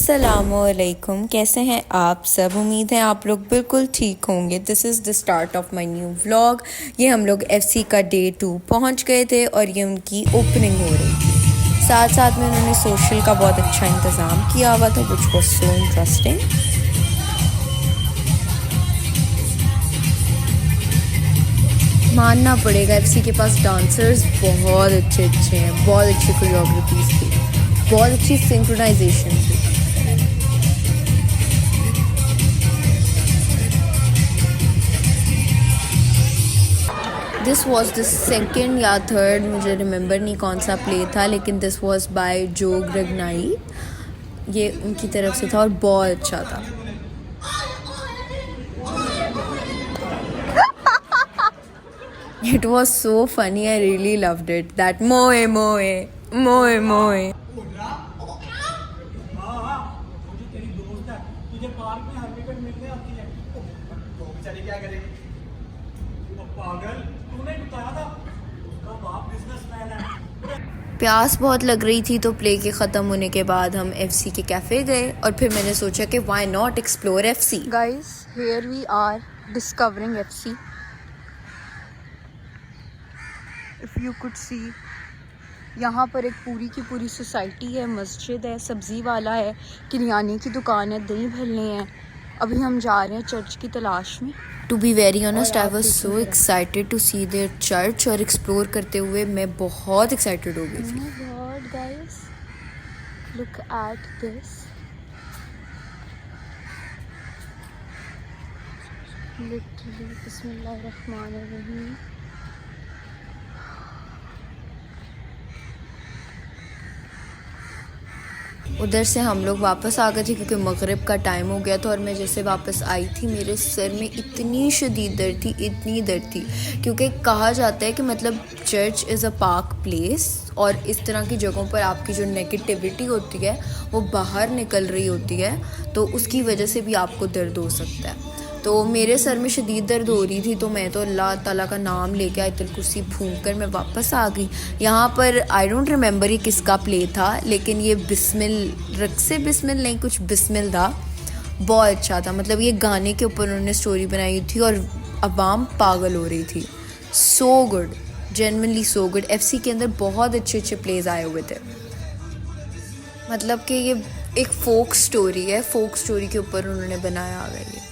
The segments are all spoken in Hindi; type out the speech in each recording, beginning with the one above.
अस्सलामुअलैकुम, कैसे हैं आप सब। उम्मीद है आप लोग बिल्कुल ठीक होंगे। This is the start of my new vlog. ये हम लोग एफसी का डे 2 पहुंच गए थे और ये उनकी ओपनिंग हो रही थी। साथ साथ में उन्होंने सोशल का बहुत अच्छा इंतज़ाम किया हुआ था, विच वॉज सो इंटरेस्टिंग। मानना पड़ेगा एफसी के पास डांसर्स बहुत अच्छे हैं, बहुत अच्छी कोरियोग्राफीज थी, बहुत अच्छी सिंक्रोनाइजेशन थी। दिस वॉज द सेकेंड या थर्ड, मुझे रिमेंबर नहीं कौन सा प्ले था, लेकिन दिस वॉज बाय जो ग्रेगनाई, ये उनकी तरफ से था और बहुत अच्छा था। It was so funny. I really loved it. That moe moe moe moe. तुझे पार्क में हर वीकेंड मिलने आती है, तो बेचारी क्या करेगी? पागल, तूने बताया था उसका बाप बिजनेसमैन है। प्यास बहुत लग रही थी, तो प्ले के ख़त्म होने के बाद हम एफसी के कैफ़े गए और फिर मैंने सोचा कि why not explore FC. Guys, here we are discovering FC. If you could see, यहाँ पर एक पूरी की पूरी सोसाइटी है, मस्जिद है, सब्ज़ी वाला है, किरियाने की दुकान है, दही भल्ले हैं। अभी हम जा रहे हैं चर्च की तलाश में। To be very honest, I was so excited to see their church, और एक्सप्लोर करते हुए मैं बहुत एक्साइटेड हो गई थी। God guys, look at this, literally बिस्मिल्लाहिर्रहमानिर्रहीम। उधर से हम लोग वापस आ गए थे क्योंकि मगरिब का टाइम हो गया था, और मैं जैसे वापस आई थी मेरे सर में इतनी शदीद दर्द थी, इतनी दर्द थी, क्योंकि कहा जाता है कि मतलब चर्च इज़ अ पाक प्लेस, और इस तरह की जगहों पर आपकी जो नेगेटिविटी होती है वो बाहर निकल रही होती है, तो उसकी वजह से भी आपको दर्द हो सकता है। तो मेरे सर में शदीद दर्द हो रही थी, तो मैं तो अल्लाह ताला का नाम लेके आयतुल कुर्सी फूंक कर मैं वापस आ गई। यहाँ पर आई डोंट रिमेंबर ये किसका प्ले था, लेकिन ये बिस्मिल नहीं, कुछ बिस्मिल था, बहुत अच्छा था। मतलब ये गाने के ऊपर उन्होंने स्टोरी बनाई थी और अवाम पागल हो रही थी। So good, genuinely so good. FC के अंदर बहुत अच्छे प्लेज आए हुए थे। मतलब कि ये एक फोक स्टोरी है, फोक स्टोरी के ऊपर उन्होंने बनाया हुआ है।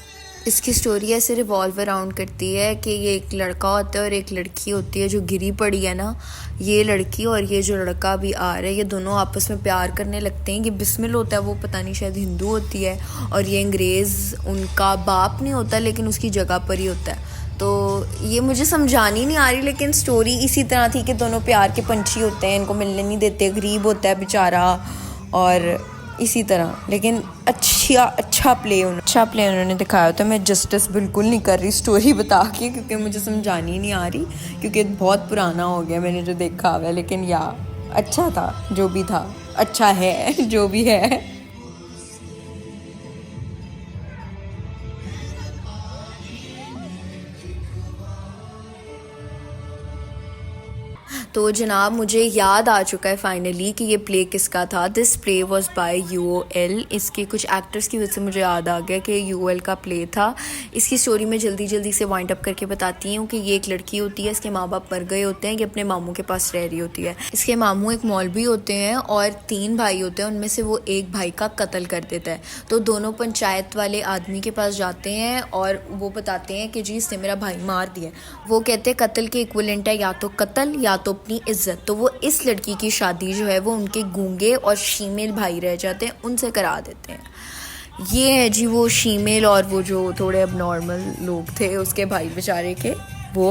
इसकी स्टोरी ऐसे रिवॉल्व अराउंड करती है कि ये एक लड़का होता है और एक लड़की होती है जो गिरी पड़ी है ना, ये लड़की और ये जो लड़का भी आ रहा है, ये दोनों आपस में प्यार करने लगते हैं। ये बिस्मिल होता है, वो पता नहीं शायद हिंदू होती है, और ये अंग्रेज़ उनका बाप नहीं होता लेकिन उसकी जगह पर ही होता है। तो ये मुझे समझानी नहीं आ रही, लेकिन स्टोरी इसी तरह थी कि दोनों प्यार के पंछी होते हैं, इनको मिलने नहीं देते, गरीब होता है बेचारा, और इसी तरह। लेकिन अच्छा प्ले उन्होंने दिखाया होता है। मैं जस्टिस बिल्कुल नहीं कर रही स्टोरी बता के, क्योंकि मुझे समझानी नहीं आ रही, क्योंकि बहुत पुराना हो गया मैंने जो देखा हुआ है। लेकिन या अच्छा था, जो भी था अच्छा है, जो भी है। तो जनाब, मुझे याद आ चुका है फाइनली कि ये प्ले किसका था। This play was by UOL. इसके कुछ एक्टर्स की वजह से मुझे याद आ गया कि यूओएल का प्ले था। इसकी स्टोरी में जल्दी से वाइंड अप करके बताती हूँ कि ये एक लड़की होती है, इसके माँ बाप मर गए होते हैं, ये अपने मामू के पास रह रही होती है। इसके मामू एक मौलवी होते हैं और 3 भाई होते हैं, उनमें से वो एक भाई का कत्ल कर देता है। तो दोनों पंचायत वाले आदमी के पास जाते हैं और वो बताते हैं कि जी इसने मेरा भाई मार दिया। वो कहते हैं कत्ल के इक्विवेलेंट है या तो कत्ल या तो अपनी इज्जत। तो वो इस लड़की की शादी जो है वो उनके गूंगे और शीमेल भाई रह जाते हैं उनसे करा देते हैं। ये है जी वो शीमेल, और वो जो थोड़े अब नॉर्मल लोग थे उसके भाई बेचारे के वो।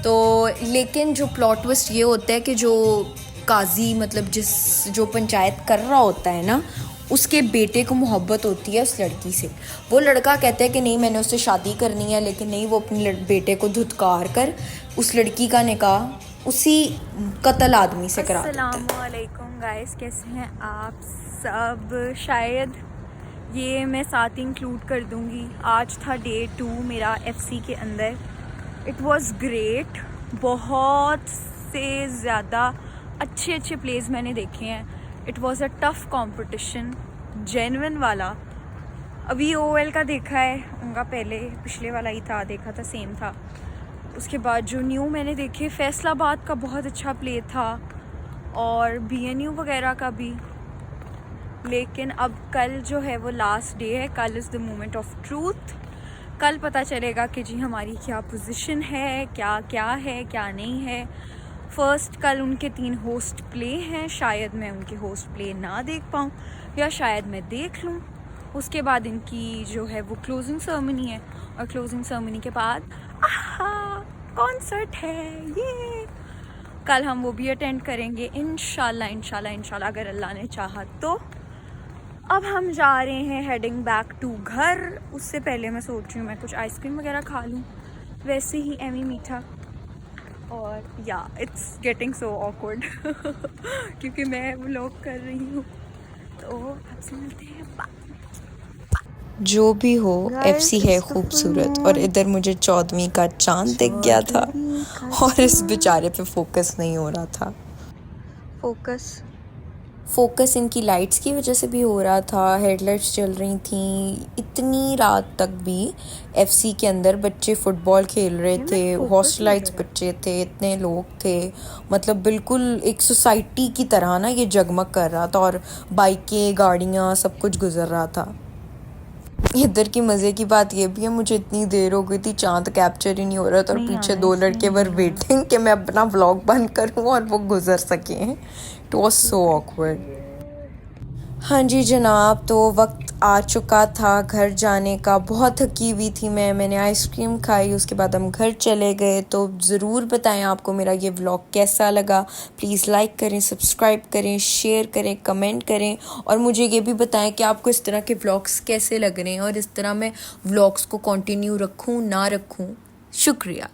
तो लेकिन जो प्लॉट ट्विस्ट ये होता है कि जो काजी, मतलब जो पंचायत कर रहा होता है ना, उसके बेटे को मोहब्बत होती है उस लड़की से। वो लड़का कहता है कि नहीं मैंने उससे शादी करनी है, लेकिन नहीं, वो अपने बेटे को धुतकार कर उस लड़की का निकाह उसी कत्ल आदमी से करा देता है। अस्सलामुअलैकुम गाइस, कैसे हैं आप सब। शायद ये मैं साथ ही इंक्लूड कर दूंगी। आज था डे 2 मेरा एफसी के अंदर। It was great. बहुत से ज़्यादा अच्छे प्लेस मैंने देखे हैं। It was a tough competition, genuine वाला। अभी OL का देखा है उनका, पहले पिछले वाला ही था, देखा था, सेम था। उसके बाद जो न्यू मैंने देखे, फैसलाबाद का बहुत अच्छा प्ले था और BNU वगैरह का भी। लेकिन अब कल जो है वो लास्ट डे है, कल is the moment of truth. कल पता चलेगा कि जी हमारी क्या पोजीशन है, क्या क्या है, क्या नहीं है। फर्स्ट कल उनके 3 होस्ट प्ले हैं, शायद मैं उनके होस्ट प्ले ना देख पाऊँ या शायद मैं देख लूँ। उसके बाद इनकी जो है वो क्लोजिंग सेरेमनी है और क्लोजिंग सेरेमनी के बाद कॉन्सर्ट है। ये कल हम वो भी अटेंड करेंगे इंशाल्लाह अगर अल्लाह ने चाहा तो। अब हम जा रहे हैं हेडिंग बैक टू घर। उससे पहले मैं सोच रही हूँ मैं कुछ आइसक्रीम वगैरह खा लूँ, वैसे ही एमी मीठा। और या इट्स गेटिंग सो ऑकवर्ड क्योंकि मैं व्लॉग कर रही हूँ। तो आपसे मिलते हैं, बाय। जो भी हो, FC है खूबसूरत और इधर मुझे 14वीं का चांद दिख गया था और इस बेचारे पे फोकस नहीं हो रहा था। फोकस इनकी लाइट्स की वजह से भी हो रहा था, हेडलाइट्स चल रही थी। इतनी रात तक भी FC के अंदर बच्चे फुटबॉल खेल रहे थे, हॉस्टलाइट्स बच्चे थे, इतने लोग थे, मतलब बिल्कुल एक सोसाइटी की तरह ना ये जगमग कर रहा था और बाइकें, गाड़ियाँ, सब कुछ गुजर रहा था। इधर की मज़े की बात ये भी है, मुझे इतनी देर हो गई थी, चांद कैप्चर ही नहीं हो रहा था और पीछे 2 लड़के वर वेटिंग कि मैं अपना व्लॉग बंद करूं और वो गुजर सकें। It was so awkward. हाँ जी जनाब, तो वक्त आ चुका था घर जाने का। बहुत थकी हुई थी मैंने आइसक्रीम खाई, उसके बाद हम घर चले गए। तो ज़रूर बताएं आपको मेरा ये व्लॉग कैसा लगा। प्लीज़ लाइक करें, सब्सक्राइब करें, शेयर करें, कमेंट करें और मुझे ये भी बताएं कि आपको इस तरह के व्लॉग्स कैसे लग रहे हैं और इस तरह मैं व्लॉग्स को कंटिन्यू रखूं ना रखूं। शुक्रिया।